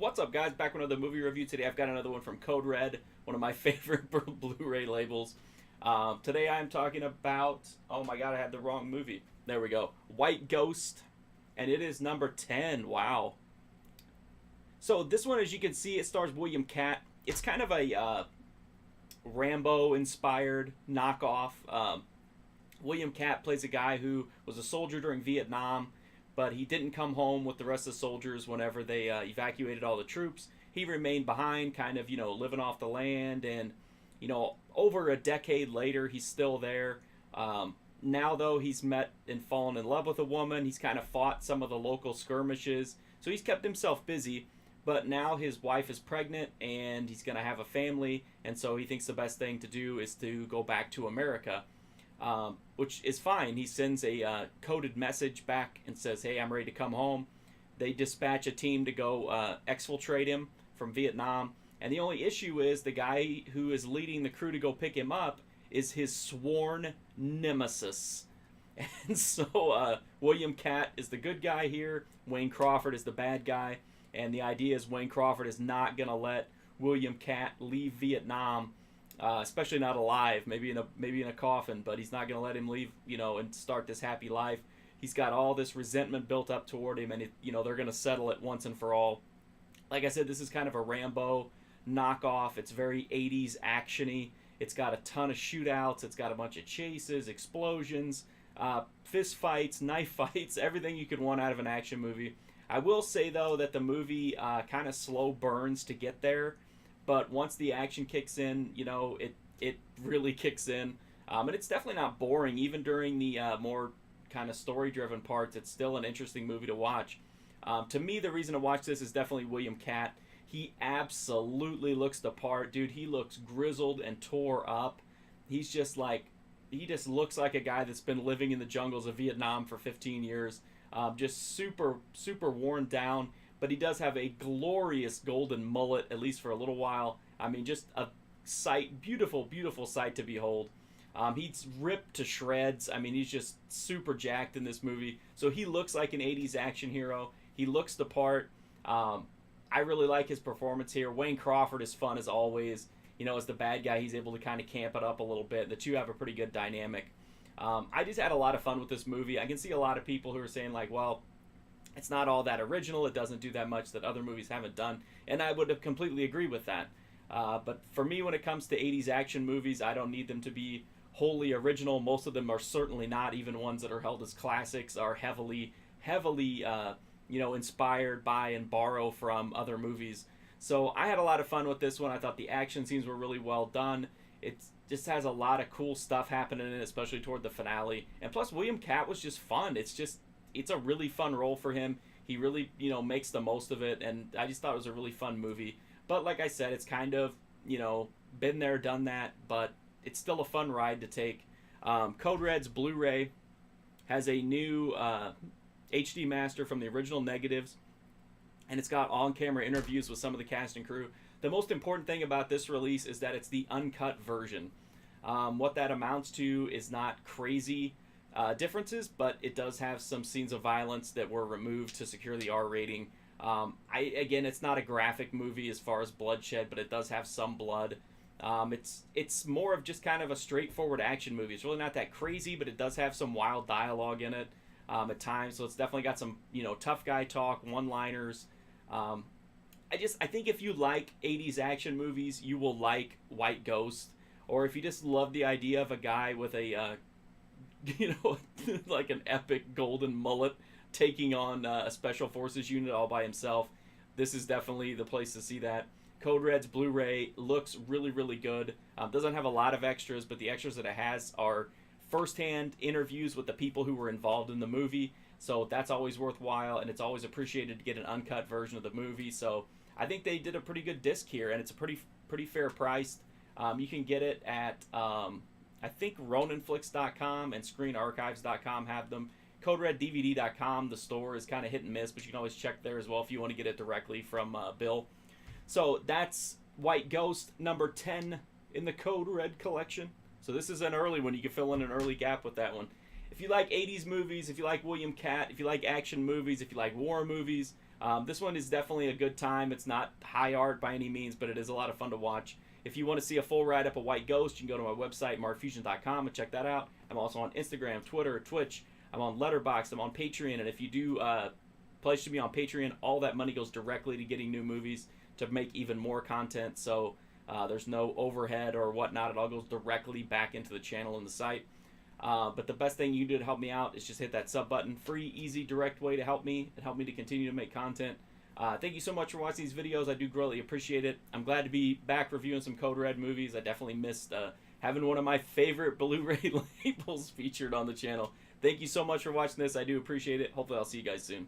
What's up, guys? Back with another movie review. Today I've got another one from Code Red, one of my favorite Blu-ray labels. Today I'm talking about, oh my god, I had the wrong movie. There we go. White Ghost, and it is number 10. Wow. So this one, as you can see, it stars William Katt. It's kind of a Rambo-inspired knockoff. William Katt plays a guy who was a soldier during Vietnam, but he didn't come home with the rest of the soldiers whenever they evacuated all the troops. He remained behind, kind of, living off the land, and, over a decade later, he's still there. Now, though, he's met and fallen in love with a woman. He's kind of fought some of the local skirmishes, so he's kept himself busy. But now his wife is pregnant, and he's going to have a family, and so he thinks the best thing to do is to go back to America. Which is fine. He sends a coded message back and says, hey, I'm ready to come home. They dispatch a team to go exfiltrate him from Vietnam. And the only issue is the guy who is leading the crew to go pick him up is his sworn nemesis. And so William Katt is the good guy here. Wayne Crawford is the bad guy. And the idea is Wayne Crawford is not going to let William Katt leave Vietnam, especially not alive, maybe in a coffin, but he's not going to let him leave, and start this happy life. He's got all this resentment built up toward him, and they're going to settle it once and for all. Like I said, this is kind of a Rambo knockoff. It's very 80s actiony. It's got a ton of shootouts. It's got a bunch of chases, explosions, fist fights, knife fights, everything you could want out of an action movie. I will say, though, that the movie kind of slow burns to get there. But once the action kicks in, it really kicks in. And it's definitely not boring. Even during the more kind of story-driven parts, it's still an interesting movie to watch. To me, the reason to watch this is definitely William Katt. He absolutely looks the part. Dude, he looks grizzled and tore up. He just looks like a guy that's been living in the jungles of Vietnam for 15 years. Just super, super worn down. But he does have a glorious golden mullet, at least for a little while. I mean, just a sight, beautiful, beautiful sight to behold. He's ripped to shreds. I mean, he's just super jacked in this movie. So he looks like an 80s action hero. He looks the part. I really like his performance here. Wayne Crawford is fun as always. As the bad guy, he's able to kind of camp it up a little bit. The two have a pretty good dynamic. I just had a lot of fun with this movie. I can see a lot of people who are saying, like, well, it's not all that original. It doesn't do that much that other movies haven't done. And I would have completely agree with that. But for me, when it comes to 80s action movies, I don't need them to be wholly original. Most of them are certainly not. Even ones that are held as classics are heavily inspired by and borrow from other movies. So I had a lot of fun with this one. I thought the action scenes were really well done. It just has a lot of cool stuff happening in it, especially toward the finale. And plus, William Katt was just fun. It's a really fun role for him. He really, makes the most of it, and I just thought it was a really fun movie. But like I said, it's kind of, been there, done that, but it's still a fun ride to take. Code Red's Blu-ray has a new HD master from the original negatives, and it's got on-camera interviews with some of the cast and crew. The most important thing about this release is that it's the uncut version. What that amounts to is not crazy differences, but it does have some scenes of violence that were removed to secure the R rating. Again, it's not a graphic movie as far as bloodshed, but it does have some blood. It's more of just kind of a straightforward action movie. It's really not that crazy, but it does have some wild dialogue in it at times. So it's definitely got some tough guy talk, one-liners. I think if you like 80s action movies, you will like White Ghost. Or if you just love the idea of a guy with a like an epic golden mullet taking on a special forces unit all by himself, this is definitely the place to see that. Code Red's Blu-ray looks really, really good. Doesn't have a lot of extras, but the extras that it has are first-hand interviews with the people who were involved in the movie. So that's always worthwhile, and it's always appreciated to get an uncut version of the movie. So I think they did a pretty good disc here, and it's a pretty fair price. You can get it at I think RoninFlix.com and ScreenArchives.com have them. CodeRedDVD.com, the store, is kind of hit and miss, but you can always check there as well if you want to get it directly from Bill. So that's White Ghost, number 10 in the Code Red collection. So this is an early one. You can fill in an early gap with that one. If you like 80s movies, if you like William Katt, if you like action movies, if you like war movies, This one is definitely a good time. It's not high art by any means, but it is a lot of fun to watch. If you want to see a full write-up of White Ghost, you can go to my website, markfusion.com, and check that out. I'm also on Instagram, Twitter, Twitch. I'm on Letterboxd. I'm on Patreon. And if you do pledge to me on Patreon, all that money goes directly to getting new movies to make even more content. So there's no overhead or whatnot. It all goes directly back into the channel and the site. But the best thing you can do to help me out is just hit that sub button. Free, easy, direct way to help me and help me to continue to make content. Thank you so much for watching these videos. I do greatly appreciate it. I'm glad to be back reviewing some Code Red movies. I definitely missed having one of my favorite Blu-ray labels featured on the channel. Thank you so much for watching this. I do appreciate it. Hopefully I'll see you guys soon.